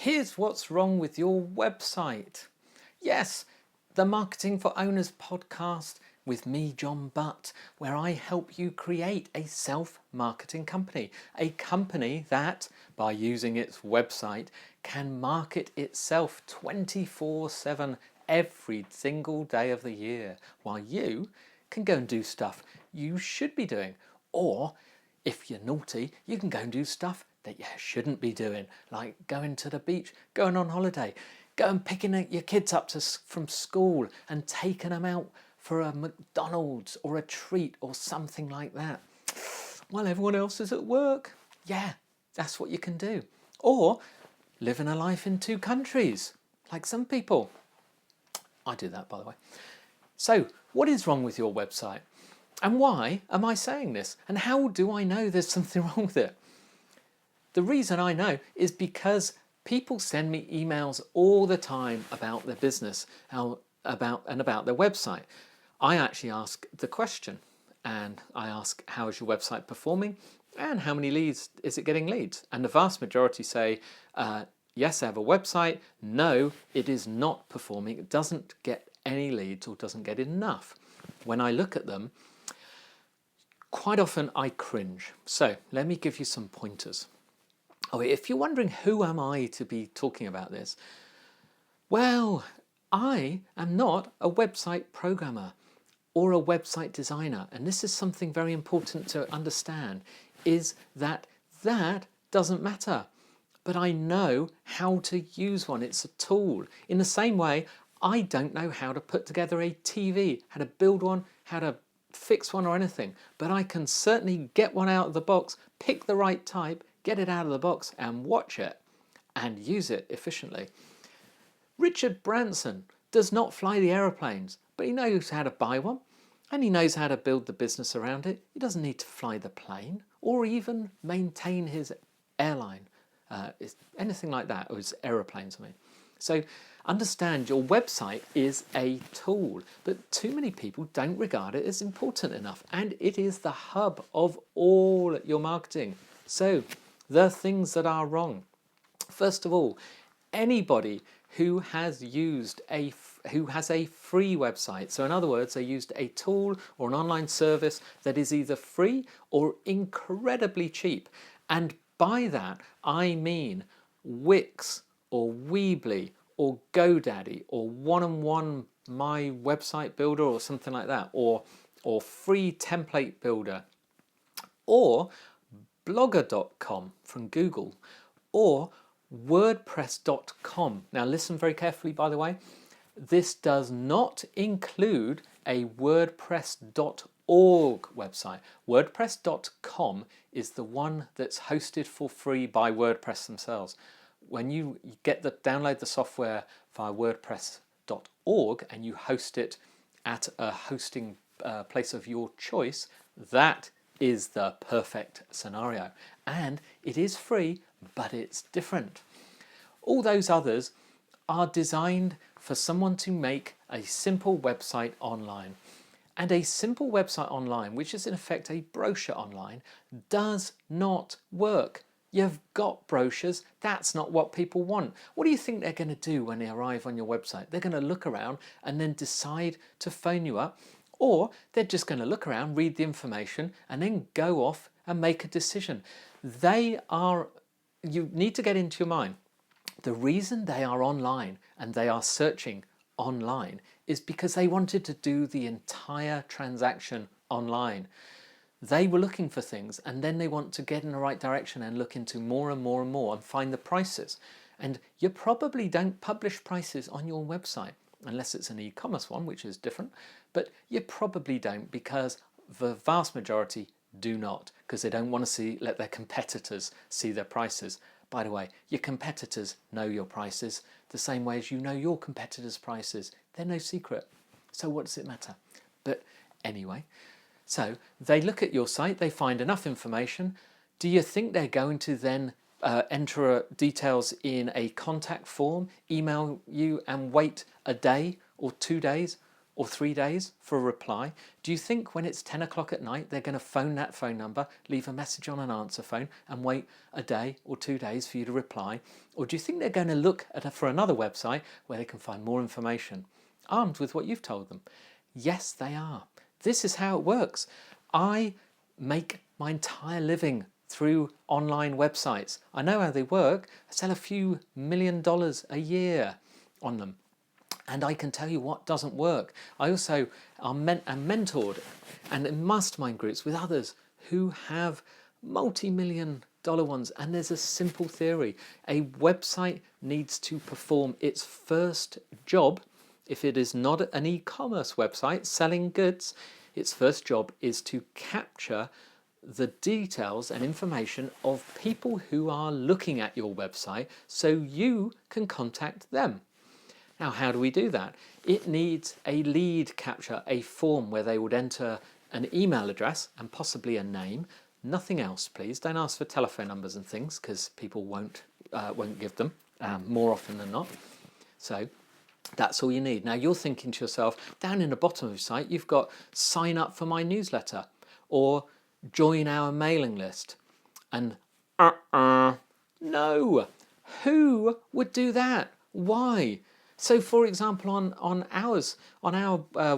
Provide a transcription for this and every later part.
Here's what's wrong with your website. Yes, the Marketing for Owners podcast with me, John Butt, where I help you create a self-marketing company. A company that, by using its website, can market itself 24/7 every single day of the year, while you can go and do stuff you should be doing. Or, if you're naughty, you can go and do stuff that you shouldn't be doing, like going to the beach, going on holiday, going picking your kids up from school and taking them out for a McDonald's or a treat or something like that while everyone else is at work. Yeah, that's what you can do. Or living a life in two countries, like some people. I do that, by the way. So, what is wrong with your website? And why am I saying this? And how do I know there's something wrong with it? The reason I know is because people send me emails all the time about their business, about their website. I actually ask the question, and I ask, how is your website performing? And how many leads is it getting leads? And the vast majority say, yes, I have a website. No, it is not performing. It doesn't get any leads or doesn't get enough. When I look at them, quite often I cringe. So let me give you some pointers. Oh, if you're wondering who am I to be talking about this, well, I am not a website programmer or a website designer. And this is something very important to understand, is that doesn't matter. But I know how to use one. It's a tool. In the same way, I don't know how to put together a TV, how to build one, how to fix one or anything. But I can certainly get one out of the box, pick the right type, get it out of the box and watch it and use it efficiently. Richard Branson does not fly the aeroplanes, but he knows how to buy one and he knows how to build the business around it. He doesn't need to fly the plane or even maintain his airline, anything like that, or his aeroplanes, I mean. So understand your website is a tool, but too many people don't regard it as important enough, and it is the hub of all your marketing. So the things that are wrong. First of all, anybody who has a free website, so in other words, they used a tool or an online service that is either free or incredibly cheap. And by that, I mean Wix or Weebly or GoDaddy or One-on-One My Website Builder or something like that, or Free Template Builder, or blogger.com from Google, or wordpress.com. Now listen very carefully, by the way. This does not include a wordpress.org website. WordPress.com is the one that's hosted for free by WordPress themselves. When you download the software via wordpress.org and you host it at a hosting place of your choice, that is the perfect scenario. And it is free, but it's different. All those others are designed for someone to make a simple website online. And a simple website online, which is in effect a brochure online, does not work. You've got brochures, that's not what people want. What do you think they're going to do when they arrive on your website? They're going to look around and then decide to phone you up, or they're just going to look around, read the information, and then go off and make a decision. You need to get into your mind, the reason they are online and they are searching online is because they wanted to do the entire transaction online. They were looking for things and then they want to get in the right direction and look into more and more and more and find the prices. And you probably don't publish prices on your website unless it's an e-commerce one, which is different, but you probably don't, because the vast majority do not, because they don't want to let their competitors see their prices. By the way, your competitors know your prices the same way as you know your competitors' prices. They're no secret. So what does it matter? But anyway, so they look at your site, they find enough information. Do you think they're going to then enter details in a contact form, email you and wait a day or 2 days or 3 days for a reply? Do you think when it's 10 o'clock at night they're going to phone that phone number, leave a message on an answer phone and wait a day or 2 days for you to reply? Or do you think they're going to look for another website where they can find more information, armed with what you've told them? Yes, they are. This is how it works. I make my entire living through online websites. I know how they work. I sell a few $1 million a year on them. And I can tell you what doesn't work. I also am mentored and in mastermind groups with others who have multi-million dollar ones. And there's a simple theory. A website needs to perform its first job. If it is not an e-commerce website selling goods, its first job is to capture the details and information of people who are looking at your website so you can contact them. Now, how do we do that? It needs a lead capture, a form where they would enter an email address and possibly a name. Nothing else, please. Don't ask for telephone numbers and things because people won't give them more often than not. So that's all you need. Now you're thinking to yourself, down in the bottom of your site, you've got sign up for my newsletter or join our mailing list. And no, who would do that? Why? So for example, on our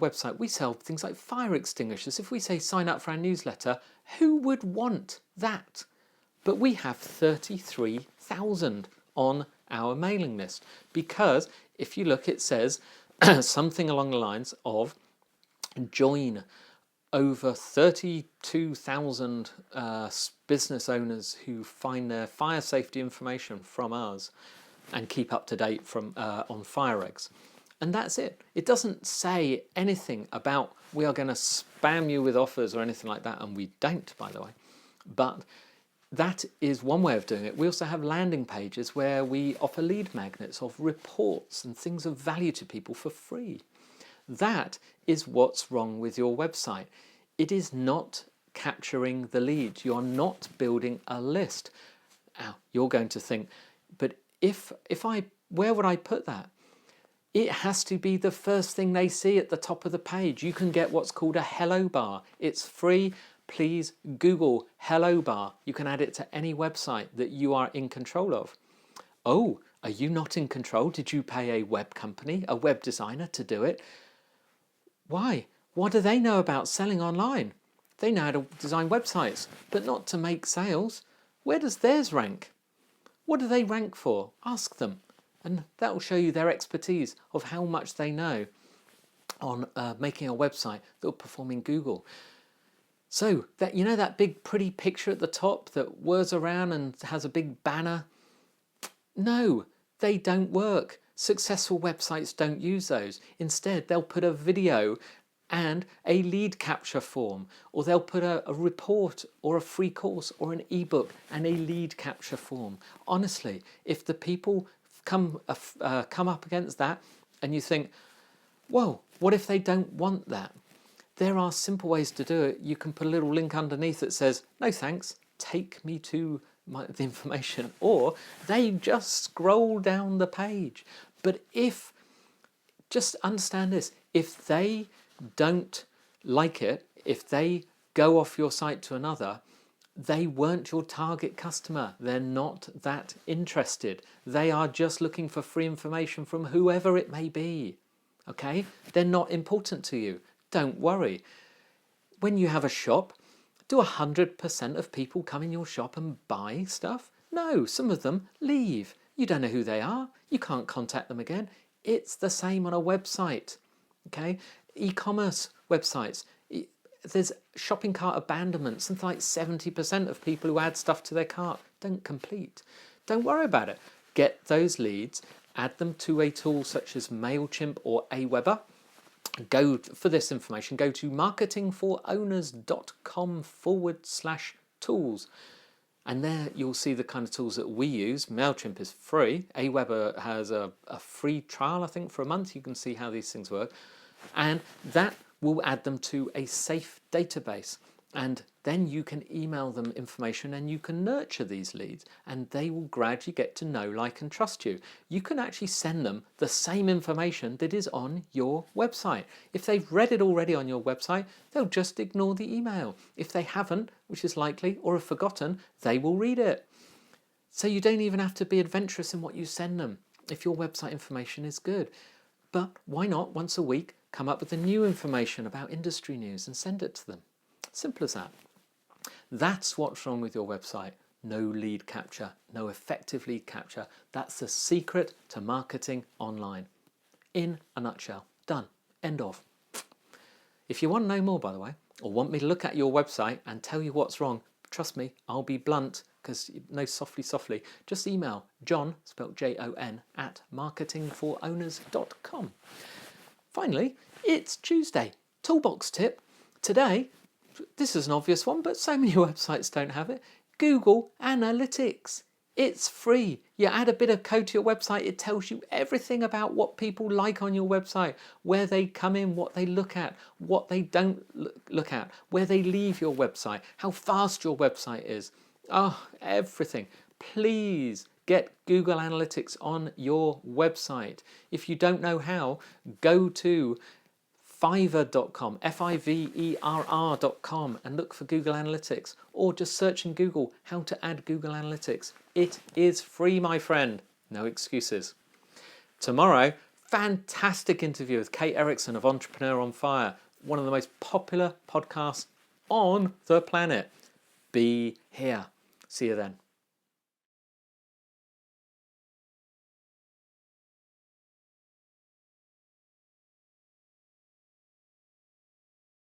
website, we sell things like fire extinguishers. If we say sign up for our newsletter, who would want that? But we have 33,000 on our mailing list because if you look, it says something along the lines of join over 32,000 business owners who find their fire safety information from us and keep up to date on FireEggs. And that's it. It doesn't say anything about we are going to spam you with offers or anything like that, and we don't, by the way. But that is one way of doing it. We also have landing pages where we offer lead magnets of reports and things of value to people for free. That is what's wrong with your website. It is not capturing the lead. You're not building a list. Now, you're going to think, but where would I put that? It has to be the first thing they see at the top of the page. You can get what's called a hello bar. It's free. Please Google hello bar. You can add it to any website that you are in control of. Oh, are you not in control? Did you pay a web company, a web designer to do it? Why? What do they know about selling online? They know how to design websites, but not to make sales. Where does theirs rank? What do they rank for? Ask them. And that will show you their expertise of how much they know on making a website that will perform in Google. So that, you know, that big pretty picture at the top that whirs around and has a big banner? No, they don't work. Successful websites don't use those. Instead, they'll put a video and a lead capture form, or they'll put a report or a free course or an ebook and a lead capture form. Honestly, if the people come up against that and you think, whoa, what if they don't want that? There are simple ways to do it. You can put a little link underneath that says, no thanks, take me to the information, or they just scroll down the page. But just understand this, if they don't like it, if they go off your site to another, they weren't your target customer. They're not that interested. They are just looking for free information from whoever it may be. Okay? They're not important to you. Don't worry. When you have a shop, do 100% of people come in your shop and buy stuff? No, some of them leave. You don't know who they are. You can't contact them again. It's the same on a website. Okay? E-commerce websites. There's shopping cart abandonment. Something like 70% of people who add stuff to their cart don't complete. Don't worry about it. Get those leads, add them to a tool such as MailChimp or Aweber. For this information, go to marketingforowners.com/tools. And there you'll see the kind of tools that we use. MailChimp is free. Aweber has a free trial, I think, for a month. You can see how these things work. And that will add them to a safe database. And then you can email them information and you can nurture these leads and they will gradually get to know, like, and trust you. You can actually send them the same information that is on your website. If they've read it already on your website, they'll just ignore the email. If they haven't, which is likely, or have forgotten, they will read it. So you don't even have to be adventurous in what you send them if your website information is good. But why not once a week come up with the new information about industry news and send it to them? Simple as that. That's what's wrong with your website. No lead capture, no effective lead capture. That's the secret to marketing online. In a nutshell. Done. End of. If you want to know more, by the way, or want me to look at your website and tell you what's wrong, trust me, I'll be blunt, because no softly, just email John, spelled Jon, at marketingforowners.com. Finally, it's Tuesday. Toolbox tip. Today, this is an obvious one, but so many websites don't have it. Google Analytics. It's free. You add a bit of code to your website, it tells you everything about what people like on your website, where they come in, what they look at, what they don't look at, where they leave your website, how fast your website is. Oh, everything. Please get Google Analytics on your website. If you don't know how, go to Fiverr.com, Fiverr.com, and look for Google Analytics, or just search in Google how to add Google Analytics. It is free, my friend. No excuses. Tomorrow, fantastic interview with Kate Erickson of Entrepreneur on Fire, one of the most popular podcasts on the planet. Be here. See you then.